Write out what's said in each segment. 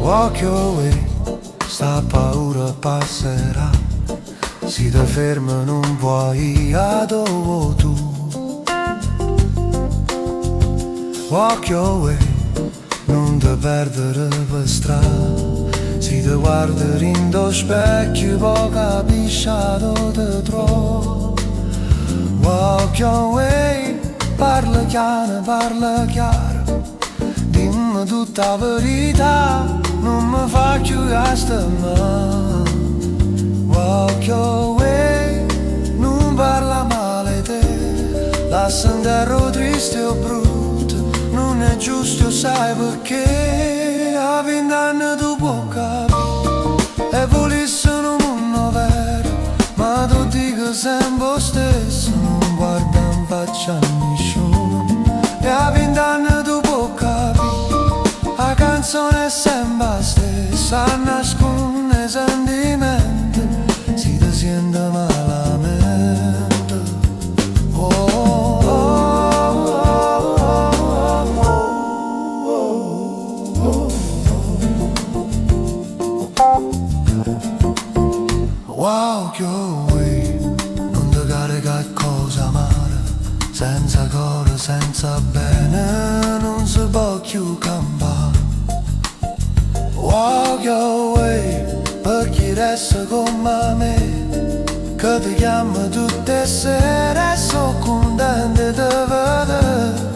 Walk your way, sta paura passerà. Si te ferma non puoi a dove tu. Walk your way, non te perdere per strada. Si te guarda in do specchio poi capisci dove te trovi. Walk your way, parla chiaro, dimmi tutta la verità, non mi fa chiudere sta mano. Walk your way, non parla male te, lascia andare triste o brutto, non è giusto sai perché. A 20 anni tu puoi capire, e volessi un mondo vero, ma tu dico sempre lo stesso, non guarda in faccia a nessuno. E a 20 anni tu puoi capire, la canzone è sempre la stessa, nasconde sentimenti, si ti sente malamente. Oh, oh, oh, walk your way, non ti carica cosa amare, senza cuore, senza bene, non si può più campare. Walk your way, per chi resta come me, che ti chiama tutte le sere e so contento di vedere.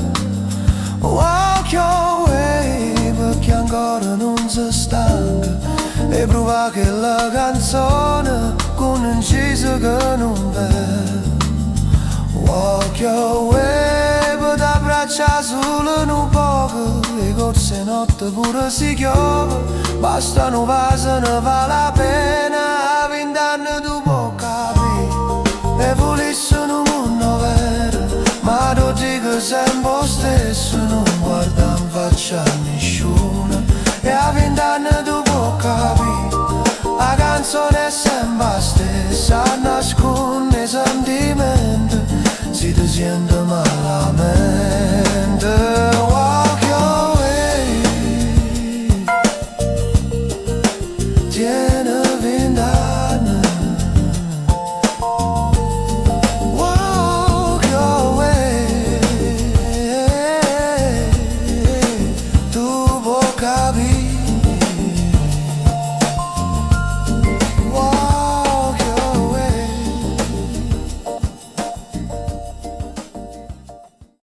Walk your way, per chi ancora non si stanca e prova che la canzone con un inciso che non vede. Walk your way, per t'abbracciare solo un poco, e corse notte pure si chiove, basta un vaso ne vale la pena. A 20 anni tu puoi capire, e volessi un mondo vero, ma tu dico sempre lo stesso, non guarda in faccia